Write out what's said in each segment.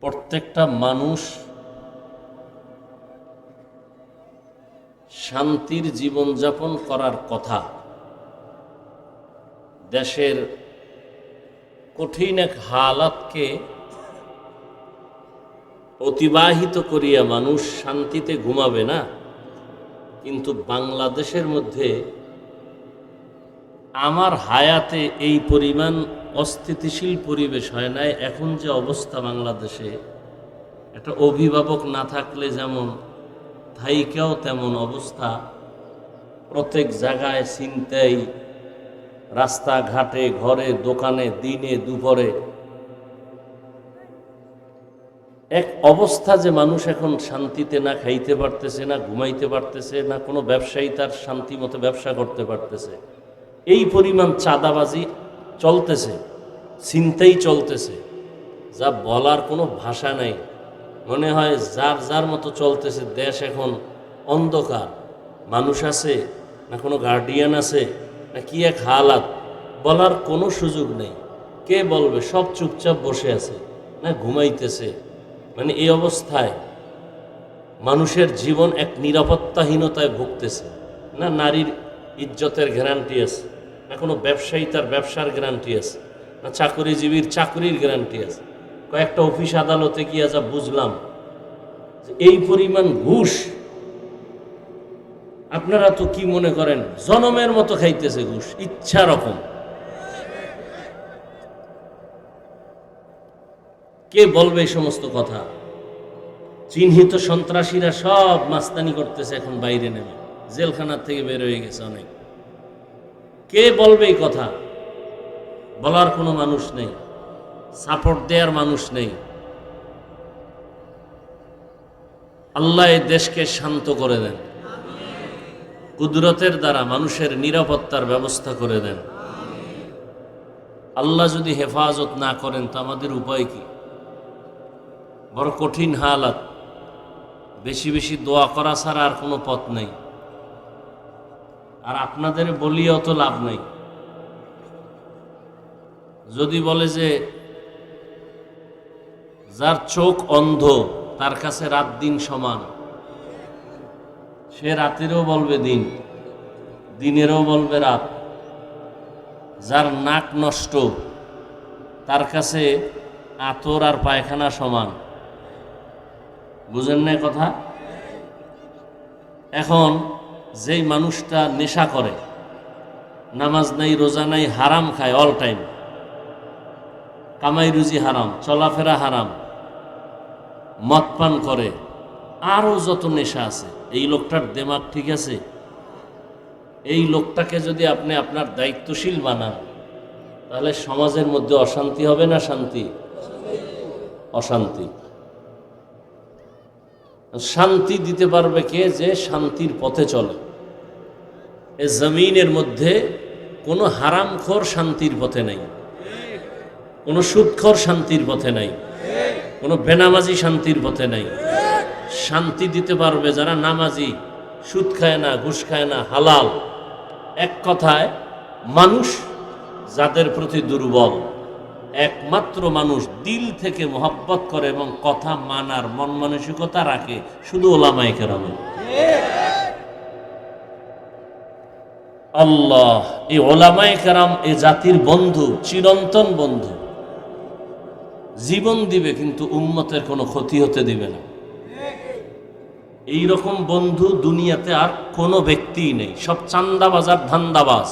প্রত্যেকটা মানুষ শান্তির জীবনযাপন করার কথা। দেশের কঠিন এক হালাতকে অতিবাহিত করিয়া মানুষ শান্তিতে ঘুমাবে না, কিন্তু বাংলাদেশের মধ্যে আমার হায়াতে এই পরিমাণ অস্থিতিশীল পরিবেশ হয় নাই। এখন যে অবস্থা বাংলাদেশে, একটা অভিভাবক না থাকলে যেমন থাইকেও তেমন অবস্থা। প্রত্যেক জায়গায় ছিনতাই, রাস্তাঘাটে, ঘরে, দোকানে, দিনে দুপুরে এক অবস্থা যে মানুষ এখন শান্তিতে না খাইতে পারতেছে, না ঘুমাইতে পারতেছে, না কোনো ব্যবসায়ী তার শান্তি মতো ব্যবসা করতে পারতেছে। এই পরিমাণ চাঁদাবাজি চলতেছে, ছিনতাই চলতেছে, যা বলার কোনো ভাষা নাই। মনে হয় যার যার মতো চলতেছে। দেশ এখন অন্ধকার। মানুষ আছে না, কোনো গার্ডিয়ান আছে না, কি এক হালাত, বলার কোনো সুযোগ নেই। কে বলবে? সব চুপচাপ বসে আছে, না ঘুমাইতেছে। মানে এই অবস্থায় মানুষের জীবন এক নিরাপত্তাহীনতায় ভুগতেছে। না নারীর ইজ্জতের গ্যারান্টি আছে, না কোনো ব্যবসায়ী তার ব্যবসার গ্যারান্টি আছে, না চাকরিজীবীর চাকরির গ্যারান্টি আছে। কয়েকটা অফিস আদালতে গিয়ে যা বুঝলাম যে এই পরিমাণ ঘুষ, আপনারা তো কি মনে করেন জনমের মতো খাইতেছে ঘুষ, ইচ্ছা রকম। কে বলবে এই সমস্ত কথা? চিহ্নিত সন্ত্রাসীরা সব মাস্তানি করতেছে এখন বাইরে নেমে, জেলখানার থেকে বের হয়ে গেছে অনেক। কে বলবে এই কথা? বলার কোনো মানুষ নেই, সাপোর্ট দেওয়ার মানুষ নেই। আল্লাহ এই দেশকে শান্ত করে দেন, কুদরতের দ্বারা মানুষের নিরাপত্তার ব্যবস্থা করে দেন। আল্লাহ যদি হেফাজত না করেন তো আমাদের উপায় কি? বড় কঠিন হালাত। বেশি বেশি দোয়া করা ছাড়া আর কোনো পথ নেই। আর আপনাদের বলিও তো লাভ নেই। যদি বলে যে যার চোখ অন্ধ তার কাছে রাত দিন সমান, সে রাতেরও বলবে দিন, দিনেরও বলবে রাত। যার নাক নষ্ট তার কাছে আতর আর পায়খানা সমান। বুঝেন না কথা? এখন যেই মানুষটা নেশা করে, নামাজ নাই, রোজা নাই, হারাম খায় অল টাইম, কামাই রুজি হারাম, চলাফেরা হারাম, মদ পান করে, আরও যত নেশা আছে, এই লোকটার দেমাগ ঠিক আছে? এই লোকটাকে যদি আপনি আপনার দায়িত্বশীল বানান, তাহলে সমাজের মধ্যে অশান্তি হবে না শান্তি? অশান্তি। শান্তি দিতে পারবে কে? যে শান্তির পথে চলে। এ জমিনের মধ্যে কোনো হারামখোর শান্তির পথে নাই, কোনো সুদখোর শান্তির পথে নাই, কোনো বেনামাজি শান্তির পথে নাই। শান্তি দিতে পারবে যারা নামাজি, সুদ খায় না, ঘুষ খায় না, হালাল। এক কথায় মানুষ যাদের প্রতি দুর্বল, একমাত্র মানুষ দিল থেকে মহব্বত করে এবং কথা মানার মন মানসিকতা রাখে শুধু ওলামায়ে কেরাম। আল্লাহ এই ওলামায়ে কেরাম এ জাতির বন্ধু, চিরন্তন বন্ধু। জীবন দিবে কিন্তু উম্মতের কোনো ক্ষতি হতে দিবে না। এই রকম বন্ধু দুনিয়াতে আর কোনো ব্যক্তিই নেই। সব চান্দাবাজ আর ধান্দাবাজ।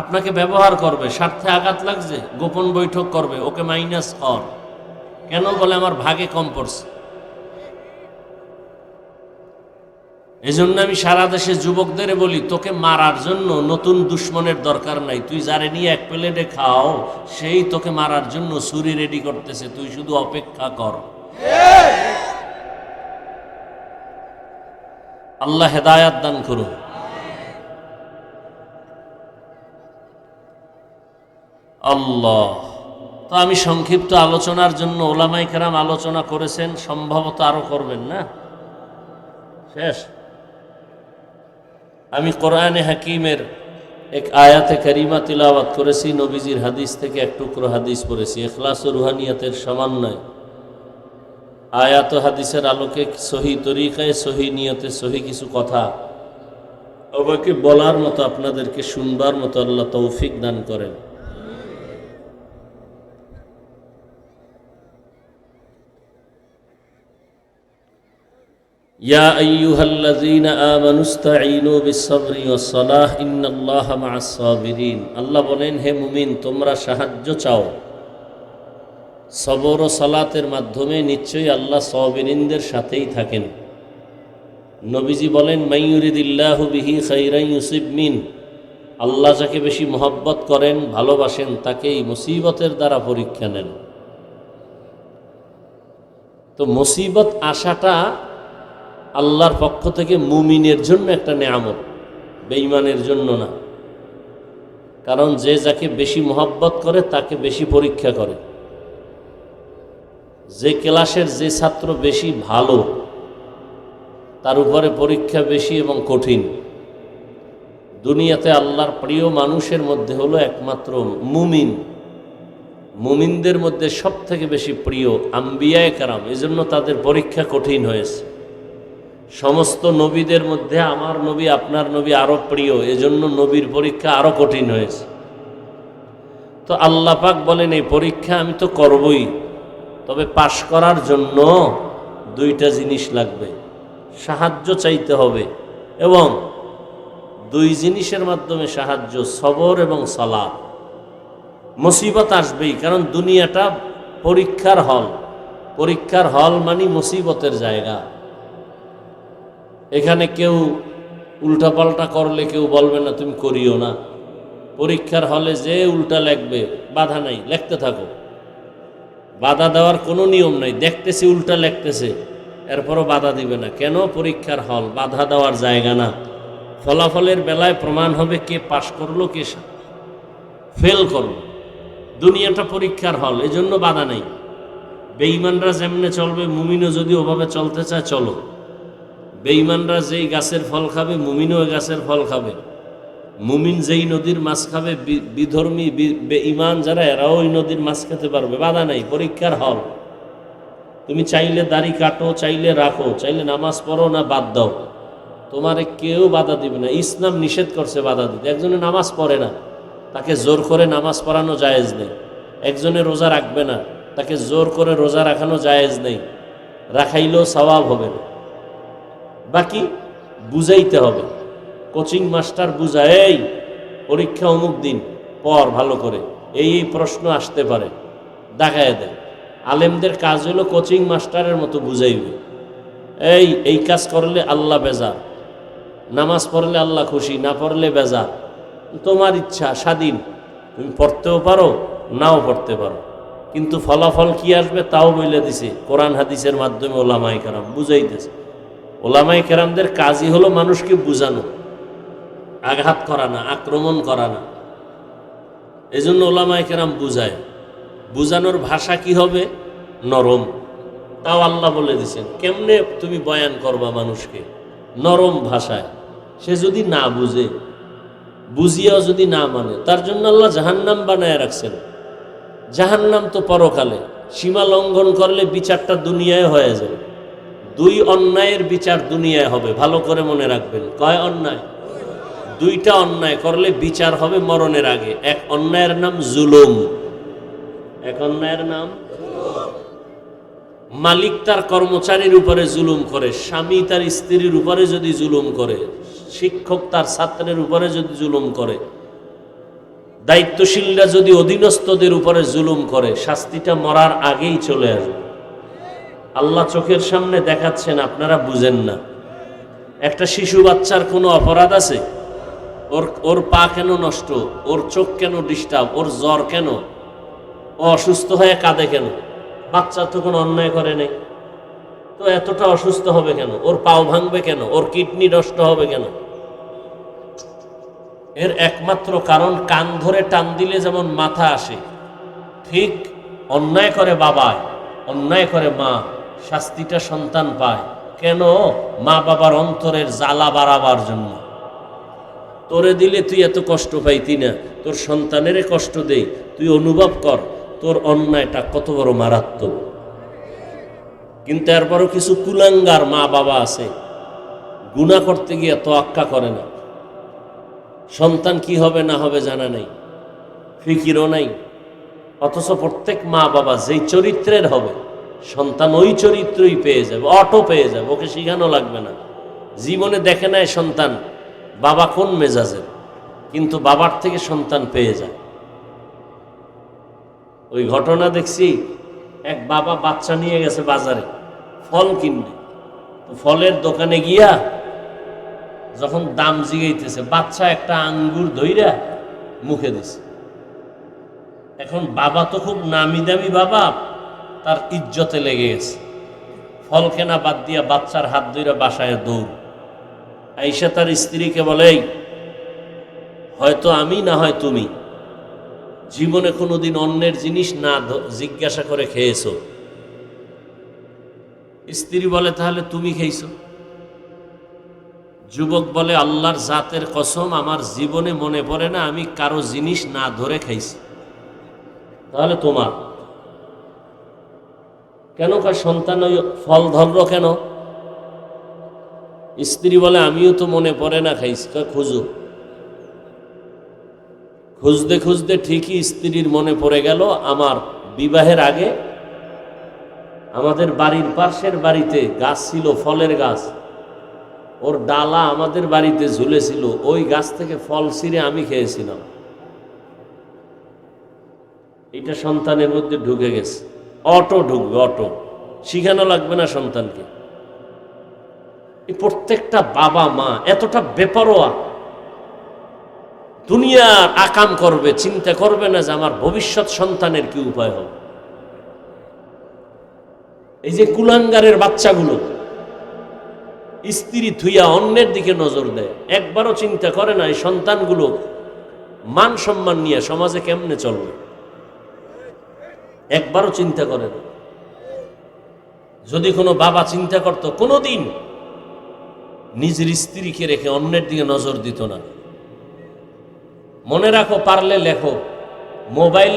আপনাকে ব্যবহার করবে, স্বার্থে আঘাত লাগছে গোপন বৈঠক করবে, ওকে মাইনাস কর। কেন? বলে আমার ভাগে কম পড়ছে। এই জন্য আমি সারা দেশে যুবকদের বলি, তোকে মারার জন্য নতুন দুশ্মনের দরকার নাই। তুই যারে নিয়ে এক প্লেটে খাও, সেই তোকে মারার জন্য ছুরি রেডি করতেছে, তুই শুধু অপেক্ষা কর। আল্লাহ হেদায়াত দান করুন। আল্লাহ। তো আমি সংক্ষিপ্ত আলোচনার জন্য, ওলামায়ে কেরাম আলোচনা করেছেন, সম্ভবত আরো করবেন না, শেষ। আমি কোরআনে হাকিমের এক আয়াতে কারিমা তিলাওয়াত করেছি, নবীজির হাদিস থেকে এক টুকরো হাদিস পড়েছি। ইখলাস ও রুহানিয়াতের সমন্বয় আয়াত ও হাদিসের আলোকে সহি তরিকায়, সহি নিয়তে, সহি কিছু কথা আমাকে বলার মতো, আপনাদেরকে শুনবার মতো আল্লাহ তৌফিক দান করেন। ইয়া আইয়ুহাল্লাযীনা আমানু ইসতাঈনু বিস-সাবরি ওয়াস-সালাহ ইন্নাল্লাহা মা'আস-সাবিরিন। আল্লাহ বলেন, হে মুমিন, তোমরা সাহায্য চাও সবর ও সালাতের মাধ্যমে, নিশ্চয়ই আল্লাহ সাবিরিনদের সাথেই থাকেন। নবীজি বলেন, মাইয়ুরিদিল্লাহু বিহি খাইরান ইউসিব মিন। আল্লাহ যাকে বেশি মহব্বত করেন, ভালোবাসেন, তাকেই মুসিবতের দ্বারা পরীক্ষা নেন। তো মুসিবত আসাটা আল্লাহর পক্ষ থেকে মুমিনের জন্য একটা নেয়ামত, বেঈমানের জন্য না। কারণ যে যাকে বেশি মহব্বত করে তাকে বেশি পরীক্ষা করে। যে ক্লাসের যে ছাত্র বেশি ভালো তার উপরে পরীক্ষা বেশি এবং কঠিন। দুনিয়াতে আল্লাহর প্রিয় মানুষের মধ্যে হলো একমাত্র মুমিন। মুমিনদের মধ্যে সব থেকে বেশি প্রিয় আম্বিয়ায়ে কেরাম, এজন্য তাদের পরীক্ষা কঠিন হয়েছে। সমস্ত নবীদের মধ্যে আমার নবী, আপনার নবী আরো প্রিয়, এজন্য নবীর পরীক্ষা আরো কঠিন হয়েছে। তো আল্লাহ পাক বলেন, এই পরীক্ষা আমি তো করবই, তবে পাশ করার জন্য দুইটা জিনিস লাগবে। সাহায্য চাইতে হবে, এবং দুই জিনিসের মাধ্যমে সাহায্য, সবর এবং সালাত। মুসিবত আসবেই, কারণ দুনিয়াটা পরীক্ষার হল। পরীক্ষার হল মানে মুসিবতের জায়গা। এখানে কেউ উল্টাপাল্টা করলে কেউ বলবে না তুমি করিও না। পরীক্ষার হলে যে উল্টা লেখবে, বাধা নাই, লেখতে থাকো। বাধা দেওয়ার কোনো নিয়ম নাই। দেখতেছি উল্টা লেখতেছে, এরপরও বাধা দিবে না। কেন? পরীক্ষার হল, বাধা দেওয়ার জায়গা না। ফলাফলের বেলায় প্রমাণ হবে কে পাশ করলো, কে ফেল করলো। দুনিয়াটা পরীক্ষার হল, এজন্য বাধা নেই। বেঈমানরা যেমনে চলবে, মুমিনও যদি ওভাবে চলতে চায় চলো। বেঈমানরা যেই গাছের ফল খাবে, মুমিনও ওই গাছের ফল খাবে। মুমিন যেই নদীর মাছ খাবে, বিধর্মী বেঈমান যারা, এরাও ওই নদীর মাছ খেতে পারবে। বাধা নাই, পরীক্ষার হল। তুমি চাইলে দাড়ি কাটো, চাইলে রাখো, চাইলে নামাজ পড়ো না বাদ দাও, তোমারে কেউ বাধা দিবে না। ইসলাম নিষেধ করছে বাধা দিতে। একজনে নামাজ পড়ে না, তাকে জোর করে নামাজ পড়ানো জায়েজ নেই। একজনে রোজা রাখবে না, তাকে জোর করে রোজা রাখানো জায়েজ নেই। রাখাইলেও সওয়াব হবে না। বাকি বুঝাইতে হবে। কোচিং মাস্টার বুঝায়, এই পরীক্ষা অমুক দিন, পড় ভালো করে, এই প্রশ্ন আসতে পারে, দেখায় দেয়। আলেমদের কাজ হলো কোচিং মাস্টারের মতো বুঝাইবে। এই কাজ করলে আল্লাহ বেজার, নামাজ পড়লে আল্লাহ খুশি, না পড়লে বেজার। তোমার ইচ্ছা, স্বাধীন, তুমি পড়তেও পারো, নাও পড়তে পারো, কিন্তু ফলাফল কি আসবে তাও বলে দিছে কোরআন হাদিসের মাধ্যমে। ওলামায়ে কেরাম বুঝাইতেছে। ওলামায়ে কেরামদের কাজই হলো মানুষকে বুঝানো, আঘাত করা না, আক্রমণ করা না। এজন্য ওলামায়ে কেরাম বুঝায়। বুঝানোর ভাষা কি হবে? নরম। তাও আল্লাহ বলে দিছেন কেমনে তুমি বয়ান করবা মানুষকে, নরম ভাষায়। সে যদি না বুঝে, বুঝিয়াও যদি না মানে, তার জন্য আল্লাহ জাহান্নাম বানায় রাখছেন। জাহান্নাম তো পরকালে, সীমা লঙ্ঘন করলে বিচারটা দুনিয়ায় হয়ে যাবে। দুই অন্যায়ের বিচার দুনিয়ায় হবে, ভালো করে মনে রাখবেন। কয় অন্যায়? দুইটা অন্যায় করলে বিচার হবে মরণের আগে। এক অন্যায়ের নাম জুলুম, এক অন্যায়ের নাম মালিক তার কর্মচারীর উপরে জুলুম করে, স্বামী তার স্ত্রীর উপরে যদি জুলুম করে, শিক্ষক তার ছাত্রের উপরে যদি জুলুম করে, দায়িত্বশীলরা যদি অধীনস্থদের উপরে জুলুম করে, শাস্তিটা মরার আগেই চলে আসবে। আল্লাহ চোখের সামনে দেখাচ্ছেন, আপনারা বুঝেন না। একটা শিশু বাচ্চার কোনো অপরাধ আছে? ওর পা কেন নষ্ট, ওর চোখ কেন ডিস্টার্ব, ওর জ্বর কেন, ও অসুস্থ হয়ে কাঁদে কেন? বাচ্চা তো কোনো অন্যায় করে নেই, তো এতটা অসুস্থ হবে কেন? ওর পাও ভাঙবে কেন? ওর কিডনি নষ্ট হবে কেন? এর একমাত্র কারণ, কান ধরে টান দিলে যেমন মাথা আসে, ঠিক অন্যায় করে বাবায়, অন্যায় করে মা, শাস্তিটা সন্তান পায়। কেন? মা বাবার অন্তরের জ্বালা বাড়াবার জন্য। তোরে দিলে তুই এত কষ্ট পাইতি না, তোর সন্তানেরে কষ্ট দেই, তুই অনুভব কর তোর অন্যায়টা কত বড় মারাত্মক। কিন্তু এরপরও কিছু কুলাঙ্গার মা বাবা আছে, গুনাহ করতে গিয়ে তোয়াক্কা করে না, সন্তান কি হবে না হবে জানা নেই, ফিকিরও নাই। অথচ প্রত্যেক মা বাবা যেই চরিত্রের হবে সন্তান ওই চরিত্রই পেয়ে যাবে, অটো পেয়ে যাবে, ওকে শিখানো লাগবে না। জীবনে দেখে নেয় সন্তান বাবা কোন মেজাজের, কিন্তু বাবার থেকে সন্তান পেয়ে যায়। ওই ঘটনা দেখছি, এক বাবা বাচ্চা নিয়ে গেছে বাজারে ফল কিনবে, তো ফলের দোকানে গিয়া যখন দাম জিগাইতেছে, বাচ্চা একটা আঙ্গুর ধইরা মুখে দিছে। এখন বাবা তো খুব নামি দামি বাবা, তার ইজ্জতে লেগে গেছে, ফল কেনা বাদ দিয়া বাচ্চার হাত ধইরা বাসায় দৌড়। আইসা তার স্ত্রীকে বলে, হয়তো আমি না হয় তুমি জীবনে কোনোদিন অন্যের জিনিস না জিজ্ঞাসা করে খেয়েছো। স্ত্রী বলে, তাহলে তুমি খেয়েছো? যুবক বলে, আল্লাহর জাতের কসম আমার জীবনে মনে পড়ে না আমি কারো জিনিস না ধরে খাইছি। তাহলে তোমার কেন? কয় সন্তান ওই ফল ধরল কেন? স্ত্রী বলে, আমিও তো মনে পড়ে না খাইছি। কয় খুঁজো। খুঁজতে খুঁজতে ঠিকই স্ত্রীর মনে পড়ে গেল, আমার বিবাহের আগে আমাদের বাড়ির পাশের বাড়িতে গাছ ছিল, ফলের গাছ, ওর ডালা আমাদের বাড়িতে ঝুলেছিল, ওই গাছ থেকে ফল ছিঁড়ে আমি খেয়েছিলাম। এটা সন্তানের মধ্যে ঢুকে গেছে, অটো ঢুকবে, অটো, শিখানো লাগবে না সন্তানকে। এই প্রত্যেকটা বাবা মা এতটা বেপরোয়া, দুনিয়ার আকাম করবে, চিন্তা করবে না যে আমার ভবিষ্যৎ সন্তানের কি উপায় হবে। এই যে কুলাঙ্গারের বাচ্চাগুলো স্ত্রী থুইয়া অন্যের দিকে নজর দেয়, একবারও চিন্তা করে না এই সন্তানগুলো মান সম্মান নিয়ে সমাজে কেমনে চলবে, একবারও চিন্তা করে না। যদি কোনো বাবা চিন্তা করত, কোনোদিন নিজের স্ত্রীকে রেখে অন্যের দিকে নজর দিত না। মনে রাখো, পারলে লেখো, মোবাইল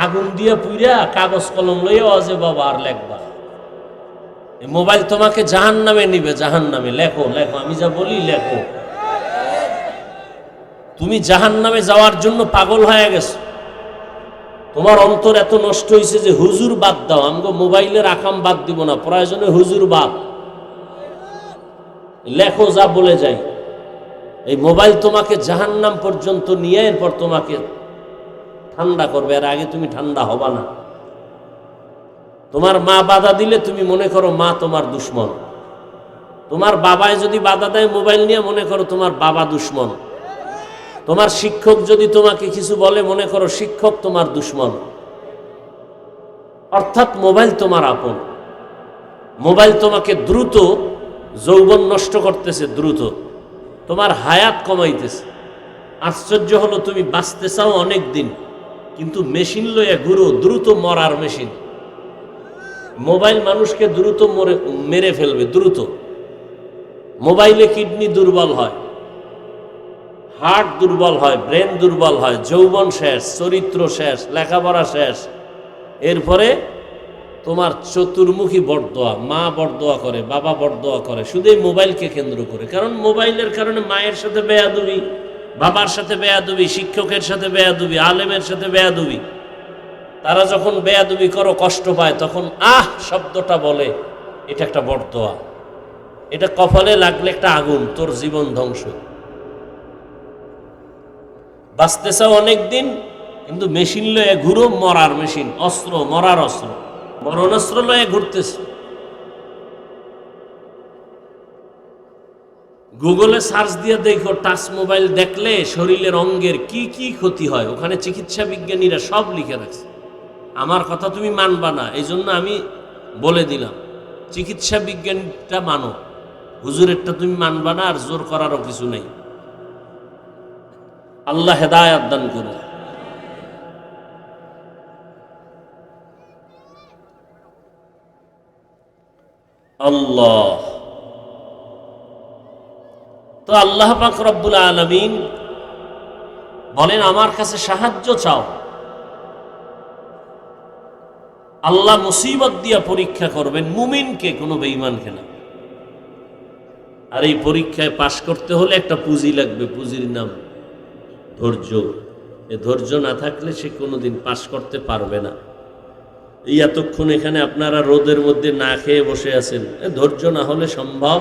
আগুন দিয়ে পুইরা কাগজ কলম লইয়া অজে বাবা আর লেখবা। মোবাইল তোমাকে জাহান্নামে নিবে, জাহান্নামে। লেখো লেখো, আমি যা বলি লেখো। তুমি জাহান্নামে যাওয়ার জন্য পাগল হয়ে গেছো, তোমার অন্তর এত নষ্ট হয়েছে যে হুজুর বাদ দাও, আমগো মোবাইলের আকাম বাদ দিব না, প্রয়োজনে হুজুর বাদ। লেখো যা বলে যাই। এই মোবাইল তোমাকে জাহান্নাম পর্যন্ত নিয়ে এরপর তোমাকে ঠান্ডা করবে, এর আগে তুমি ঠান্ডা হবা না। তোমার মা বাধা দিলে তুমি মনে করো মা তোমার দুশ্মন, তোমার বাবায় যদি বাধা দেয় মোবাইল নিয়ে, মনে করো তোমার বাবা দুশ্মন, তোমার শিক্ষক যদি তোমাকে কিছু বলে মনে করো শিক্ষক তোমার দুশ্মন। অর্থাৎ মোবাইল তোমার আপন। মোবাইল তোমাকে দ্রুত যৌবন নষ্ট করতেছে, দ্রুত তোমার হায়াত কমাইতেছে। আশ্চর্য হলো, তুমি বাঁচতে চাও অনেক দিন, কিন্তু মেশিন লইয়া ঘুরো, দ্রুত মরার মেশিন। মোবাইল মানুষকে দ্রুত মেরে ফেলবে, দ্রুত। মোবাইলে কিডনি দুর্বল হয়, হার্ট দুর্বল হয়, ব্রেন দুর্বল হয়, যৌবন শেষ, চরিত্র শেষ, লেখাপড়া শেষ। এরপরে তোমার চতুর্মুখী বরদোয়া, মা বরদোয়া করে, বাবা বরদোয়া করে, শুধু এই মোবাইলকে কেন্দ্র করে। কারণ মোবাইলের কারণে মায়ের সাথে বেয়াদবি, বাবার সাথে বেয়াদবি, শিক্ষকের সাথে বেয়াদবি, আলেমের সাথে বেয়াদবি। তারা যখন বেয়াদবি করো কষ্ট পায়, তখন আহ শব্দটা বলে, এটা একটা বরদোয়া। এটা কপালে লাগলে একটা আগুন, তোর জীবন ধ্বংস। বাঁচতে চাও অনেকদিন, কিন্তু মেশিন লয়ে ঘুরো, মরার মেশিন, অস্ত্র, মরার অস্ত্র, মরণাস্ত্র লয়ে ঘুরতেছে। গুগলে সার্চ দিয়ে দেখো, টাচ মোবাইল দেখলে শরীরের অঙ্গের কি কি ক্ষতি হয়, ওখানে চিকিৎসা বিজ্ঞানীরা সব লিখে রাখছে। আমার কথা তুমি মানবা না, এই জন্য আমি বলে দিলাম, চিকিৎসা বিজ্ঞানটা মানো, হুজুরেরটা তুমি মানবা না, আর জোর করারও কিছু নেই। আল্লাহ হেদায়েত দান করে। আল্লাহ। তো আল্লাহ পাক রব্বুল আলামিন বলেন আমার কাছে সাহায্য চাও। আল্লাহ মুসিবত দিয়া পরীক্ষা করবেন মুমিনকে, কোনো বেঈমানকে না। আর এই পরীক্ষায় পাশ করতে হলে একটা পুঁজি লাগবে, পুঁজির নাম ধৈর্য। এ ধৈর্য না থাকলে সে কোনোদিন পাশ করতে পারবে না। এই এতক্ষণ এখানে আপনারা রোদের মধ্যে না খেয়ে বসে আছেন, ধৈর্য না হলে সম্ভব